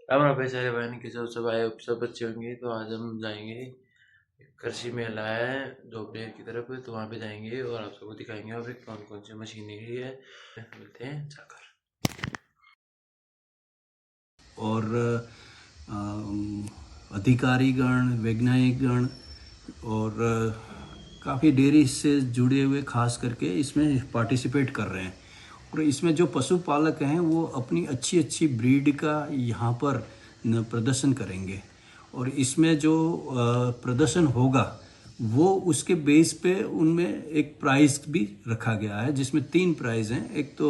राम राम भाई, सारे बहन के सब आए सब बच्चे होंगे। तो आज हम जाएंगे, कृषि मेला है दोपहर की तरफ, तो वहाँ पे जाएंगे और आप सबको दिखाएंगे और फिर कौन कौन सी मशीनरी है। मिलते हैं जाकर। और अम, अधिकारीगण, वैज्ञानिकगण और काफ़ी डेयरी से जुड़े हुए खास करके इसमें पार्टिसिपेट कर रहे हैं। और इसमें जो पशुपालक हैं वो अपनी अच्छी अच्छी ब्रीड का यहाँ पर प्रदर्शन करेंगे। और इसमें जो प्रदर्शन होगा वो उसके बेस पे उनमें एक प्राइज़ भी रखा गया है, जिसमें 3 प्राइज़ हैं। एक तो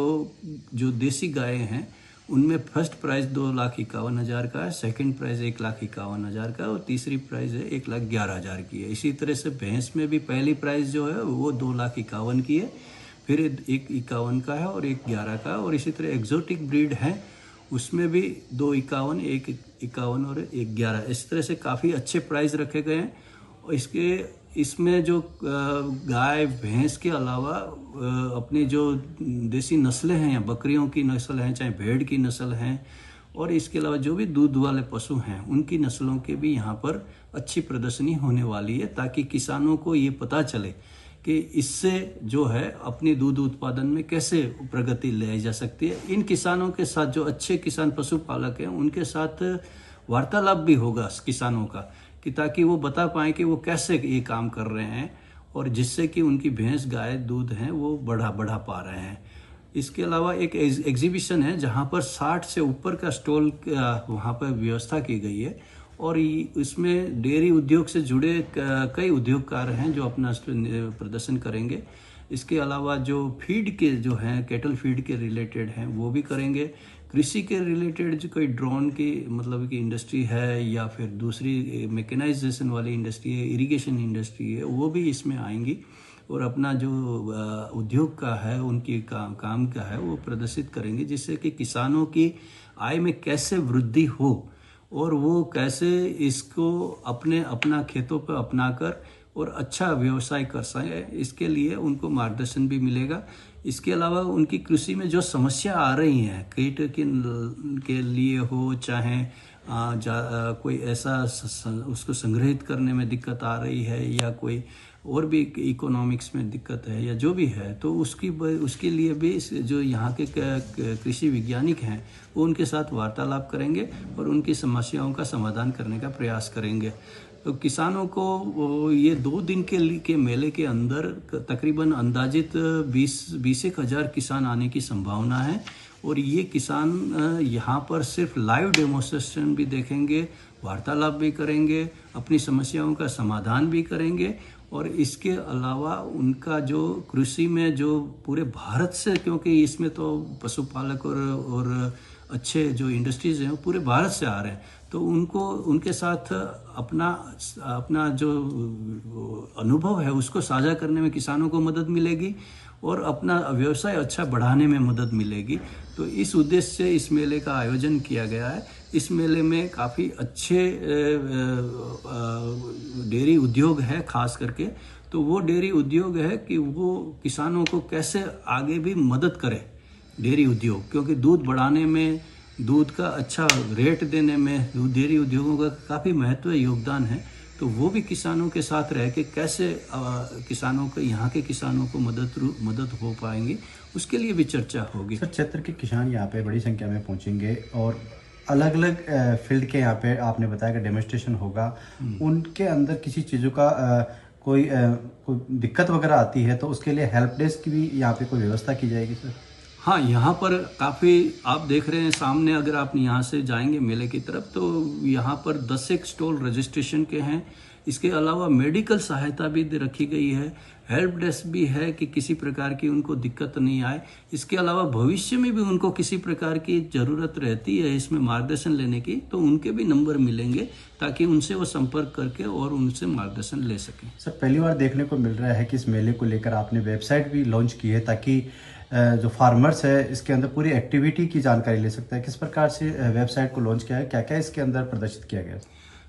जो देसी गाय हैं उनमें फर्स्ट प्राइज़ 2,51,000 का है, सेकंड प्राइज़ 1,51,000 का है और तीसरी प्राइज़ है 1,11,000 की है। इसी तरह से भैंस में भी पहली प्राइज़ जो है वो 2,51,000 की है, फिर एक 51 का है और एक 11 का है। और इसी तरह एग्जोटिक ब्रीड है उसमें भी 2,51, एक 51 और एक 11, इस तरह से काफ़ी अच्छे प्राइस रखे गए हैं। और इसमें जो गाय भैंस के अलावा अपनी जो देसी नस्लें हैं या बकरियों की नस्ल हैं, चाहे भेड़ की नस्ल हैं, और इसके अलावा जो भी दूध वाले पशु हैं उनकी नस्लों के भी यहाँ पर अच्छी प्रदर्शनी होने वाली है, ताकि किसानों को ये पता चले कि इससे जो है अपनी दूध उत्पादन में कैसे प्रगति लाई जा सकती है। इन किसानों के साथ जो अच्छे किसान पशुपालक हैं उनके साथ वार्तालाप भी होगा किसानों का, कि ताकि वो बता पाएँ कि वो कैसे ये काम कर रहे हैं और जिससे कि उनकी भैंस गाय दूध हैं वो बढ़ा बढ़ा पा रहे हैं। इसके अलावा एक एग्जीबिशन है जहाँ पर 60 से ऊपर का स्टॉल वहाँ पर व्यवस्था की गई है। और इसमें डेयरी उद्योग से जुड़े कई उद्योगकार हैं जो अपना प्रदर्शन करेंगे। इसके अलावा जो फीड के जो हैं, कैटल फीड के रिलेटेड हैं वो भी करेंगे। कृषि के रिलेटेड जो कोई ड्रोन की मतलब की इंडस्ट्री है या फिर दूसरी मैकेनाइजेशन वाली इंडस्ट्री है, इरिगेशन इंडस्ट्री है, वो भी इसमें आएंगी और अपना जो उद्योग का है उनकी काम का है वो प्रदर्शित करेंगे, जिससे कि किसानों की आय में कैसे वृद्धि हो और वो कैसे इसको अपने अपना खेतों पर अपनाकर और अच्छा व्यवसाय कर सके, इसके लिए उनको मार्गदर्शन भी मिलेगा। इसके अलावा उनकी कृषि में जो समस्या आ रही हैं, कीट के लिए हो, चाहे कोई ऐसा उसको संग्रहित करने में दिक्कत आ रही है या कोई और भी इकोनॉमिक्स में दिक्कत है या जो भी है, तो उसके लिए भी जो यहाँ के कृषि वैज्ञानिक हैं वो उनके साथ वार्तालाप करेंगे और उनकी समस्याओं का समाधान करने का प्रयास करेंगे। तो किसानों को ये 2 दिन के मेले के अंदर तकरीबन अंदाजित 20-21 हज़ार किसान आने की संभावना है। और ये किसान यहाँ पर सिर्फ लाइव डेमोन्स्ट्रेशन भी देखेंगे, वार्तालाप भी करेंगे, अपनी समस्याओं का समाधान भी करेंगे। और इसके अलावा उनका जो कृषि में जो पूरे भारत से, क्योंकि इसमें तो पशुपालक और अच्छे जो इंडस्ट्रीज हैं वो पूरे भारत से आ रहे हैं, तो उनको उनके साथ अपना अपना जो अनुभव है उसको साझा करने में किसानों को मदद मिलेगी और अपना व्यवसाय अच्छा बढ़ाने में मदद मिलेगी। तो इस उद्देश्य से इस मेले का आयोजन किया गया है। इस मेले में काफ़ी अच्छे डेयरी उद्योग है खास करके। तो वो डेयरी उद्योग है कि वो किसानों को कैसे आगे भी मदद करे डेयरी उद्योग, क्योंकि दूध बढ़ाने में, दूध का अच्छा रेट देने में डेयरी उद्योगों का काफ़ी महत्व योगदान है। तो वो भी किसानों के साथ रह के कैसे किसानों को, यहाँ के किसानों को मदद हो पाएंगी, उसके लिए भी चर्चा होगी। सर, क्षेत्र के किसान यहाँ पे बड़ी संख्या में पहुँचेंगे और अलग अलग फील्ड के यहाँ पे आपने बताया कि डेमोन्स्ट्रेशन होगा। उनके अंदर किसी चीज़ों का कोई दिक्कत वगैरह आती है तो उसके लिए हेल्प डेस्क की भी यहाँ पे कोई व्यवस्था की जाएगी सर? हाँ, यहाँ पर काफ़ी आप देख रहे हैं सामने, अगर आप यहाँ से जाएंगे मेले की तरफ तो यहाँ पर 10 एक स्टॉल रजिस्ट्रेशन के हैं। इसके अलावा मेडिकल सहायता भी रखी गई है, हेल्प डेस्क भी है कि किसी प्रकार की उनको दिक्कत नहीं आए। इसके अलावा भविष्य में भी उनको किसी प्रकार की ज़रूरत रहती है इसमें मार्गदर्शन लेने की, तो उनके भी नंबर मिलेंगे ताकि उनसे वो संपर्क करके और उनसे मार्गदर्शन ले सकें। सर, पहली बार देखने को मिल रहा है कि इस मेले को लेकर आपने वेबसाइट भी लॉन्च की है, ताकि जो फार्मर्स है इसके अंदर पूरी एक्टिविटी की जानकारी ले सकता है। किस प्रकार से वेबसाइट को लॉन्च किया है, क्या क्या इसके अंदर प्रदर्शित किया गया है?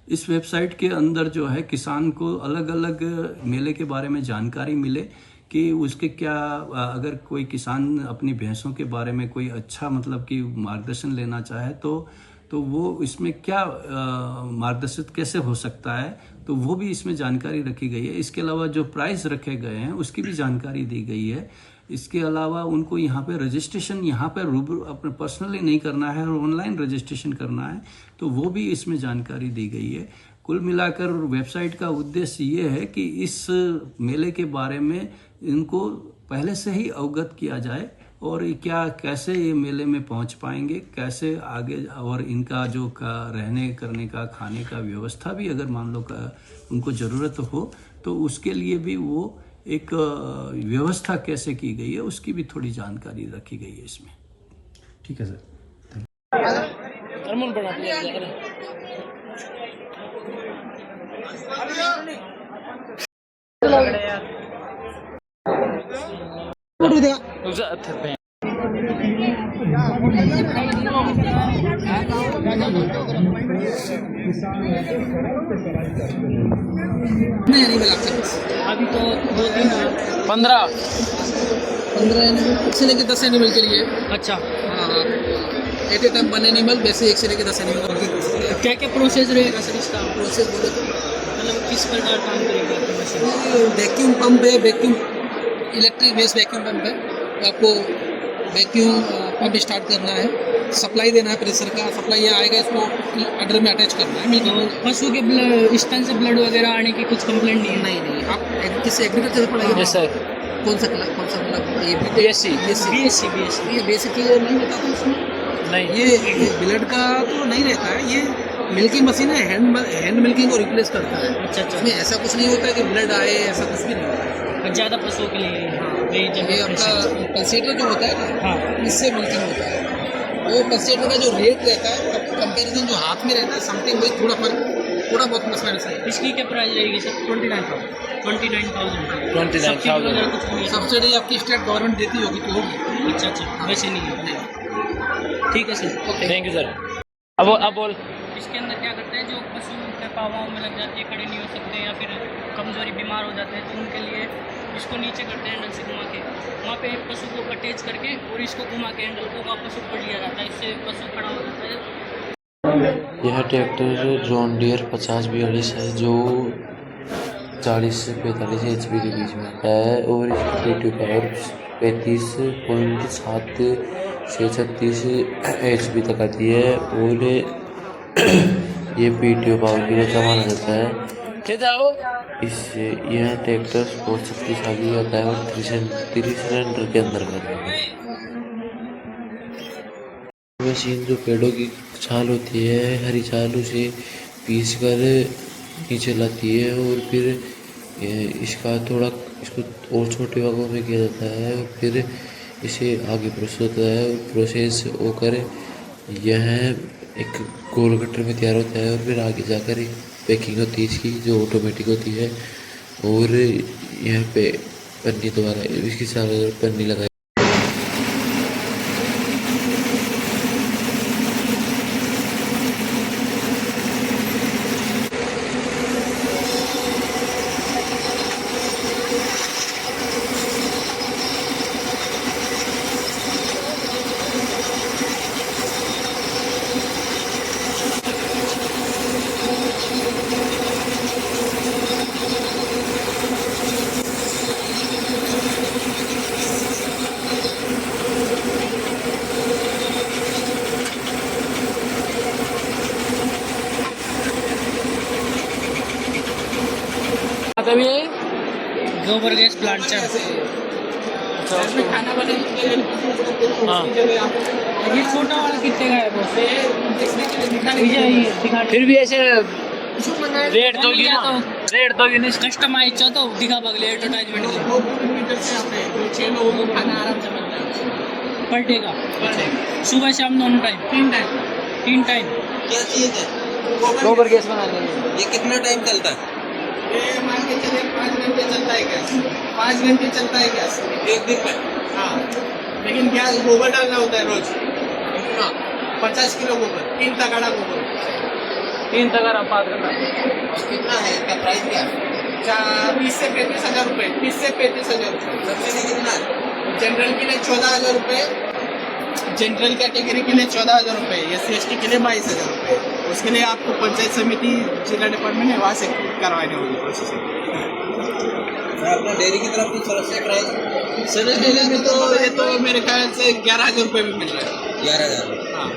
इस वेबसाइट के अंदर जो है किसान को अलग अलग मेले के बारे में जानकारी मिले कि उसके क्या, अगर कोई किसान अपनी भैंसों के बारे में कोई अच्छा मतलब कि मार्गदर्शन लेना चाहे तो तो वो इसमें क्या मार्गदर्शित कैसे हो सकता है, तो वो भी इसमें जानकारी रखी गई है। इसके अलावा जो प्राइस रखे गए हैं उसकी भी जानकारी दी गई है। इसके अलावा उनको यहाँ पे रजिस्ट्रेशन यहाँ पे रूबरू अपने पर्सनली नहीं करना है और ऑनलाइन रजिस्ट्रेशन करना है, तो वो भी इसमें जानकारी दी गई है। कुल मिलाकर वेबसाइट का उद्देश्य ये है कि इस मेले के बारे में इनको पहले से ही अवगत किया जाए और क्या कैसे ये मेले में पहुंच पाएंगे, कैसे आगे, और इनका जो रहने करने का खाने का व्यवस्था भी अगर मान लो उनको ज़रूरत हो तो उसके लिए भी वो एक व्यवस्था कैसे की गई है उसकी भी थोड़ी जानकारी रखी गई है इसमें। ठीक है सर। अभी तो 15 से लेकर 10 एनिमल के लिए। अच्छा, हाँ, एट ए टाइम 1 एनिमल, वैसे 1 से लेकर 10 एनिमल। क्या क्या प्रोसेस रहेगा सर इसका? प्रोसेस बोले तो मतलब किस प्रकार काम करेगा आपकी मशीन? वैक्यूम पंप है, vacuum electric base vacuum pump है। आपको वैक्यूम पंप स्टार्ट करना है, सप्लाई देना है, प्रेशर का सप्लाई ये आएगा, इसको अंडर में अटैच करना है। तो पशु के स्तन से ब्लड वगैरह आने की कुछ कंप्लेंट नहीं है? नहीं, आप किससे एग्रीकल्चर से पढ़ाइए? Yes sir. कौन सा ये बीएससी ये बेसिक नहीं रहता था उसमें? नहीं, ये ब्लड का तो नहीं रहता है, ये मिल्किंग मशीन है, हैंड मिल्किंग को रिप्लेस करता है। अच्छा, इसमें ऐसा कुछ नहीं होता है कि ब्लड आए, ऐसा कुछ भी नहीं होता है। ज़्यादा पशुओं के लिए ये आपका पल्सेटर जो होता है ना, हाँ, इससे मिल्किंग होता है। वो पल्सेटर का जो रेट रहता है कंपैरिजन जो हाथ में रहता है समथिंग वही थोड़ा बहुत मसला है। इसकी क्या प्राइस रहेगी सर? 29,000। सब्सिडी आपकी स्टेट गवर्नमेंट देती होगी तो होगी। अच्छा, वैसे नहीं है। ठीक है sir, okay, thank you sir. अब बोल। इसके अंदर क्या करते हैं, जो पशु के पाँव में लग जाते हैं, खड़े नहीं हो सकते या फिर कमजोरी बीमार हो जाते हैं, तो उनके लिए इसको नीचे करते हैं हैंडल से घुमा के, वहाँ पे पशु को अटैच करके और इसको घुमा के हैंडल को वापस ऊपर लिया जाता है, इससे पशु खड़ा हो जाता है। यह ट्रैक्टर जॉन डियर 5042 है जो 40 से 45 HP के बीच में है और इसकी रेटिव पावर 35.7 से 36 HP तक आती है और ये PTO पावर के लिए माना जाता है। इससे यह ट्रैक्टर बहुत शक्तिशाली होता है और 3 सिलेंडर के अंदर करता है। मशीन जो पेड़ों की छाल होती है, हरी छाल, उसे पीस कर नीचे लाती है और फिर इसको और छोटे भागों में किया जाता है और फिर इसे आगे प्रोसेस होता है और प्रोसेस होकर यह एक गोल गटर में तैयार होता है और फिर आगे जाकर एक पैकिंग होती है इसकी जो ऑटोमेटिक होती है और यहाँ पे पन्नी द्वारा इसकी चारों तरफ पन्नी लगाई। गोबर गैस प्लांट खाना बनाने। हाँ, ये छोटा वाला कितने का है बॉस? फिर भी ऐसे रेट तो कस्टमाइज तो दिखा बगले एडवर्टाइजमेंट 6 लोगों को खाना आराम से मिलता है पर डे का, सुबह शाम दोनों टाइम, 3 टाइम। क्या चीज़ है? गोबर गैस बनाने में। ये कितना टाइम चलता है? ये मान के चलिए 5 घंटे चलता है गैस, 5 घंटे चलता है गैस एक दिन में? हाँ, लेकिन गैस गोबर डालना होता है रोज। हाँ, 50 किलो गोबर, 3 तगाड़ा गोबर, 3 तगाड़ा 5 घंटा। कितना है इसका प्राइस? क्या 30 से 35 हज़ार रुपये, 30 से 35 हज़ार रुपये। सब्सिडी कितना है? जनरल के लिए 14,000 रुपये, जनरल कैटेगरी के लिए 14,000 रुपये, SC/ST के लिए 22,000 रुपये। उसके लिए आपको पंचायत समिति जिला डिपार्टमेंट है वहाँ से करवानी होगी प्रोसेसिंग। सर अपना डेयरी की तरफ कुछ सरस से प्राइस सर डेली में तो ये तो मेरे ख्याल से 11,000 रुपये में मिल रहा है। 11,000। हाँ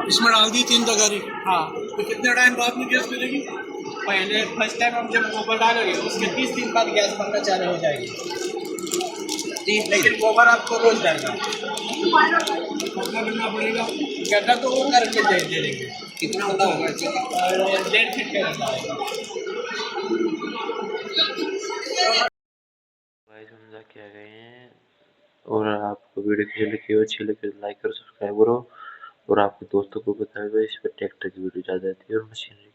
इसमें डाल दी 3 तगारी, हाँ। तो कितने टाइम बाद में गैस मिलेगी? पहले फर्स्ट टाइम हम जब गोबर डालेंगे उसके 30 दिन बाद गैस बनना चालू हो जाएगी। लेकिन गोबर आपको रोज डालना कितना मिलना पड़ेगा? गड्ढा तो वो करके दे देंगे। कितना बड़ा होगा? 1.5 फीट का गड्ढा है। गाइस हम जाके आ गए हैं और आपको वीडियो अच्छी लगी तो लाइक करो, सब्सक्राइब करो और आपके दोस्तों को बताओ इस पर ट्रैक्टर की वीडियो ज़्यादा आती है और मशीनरी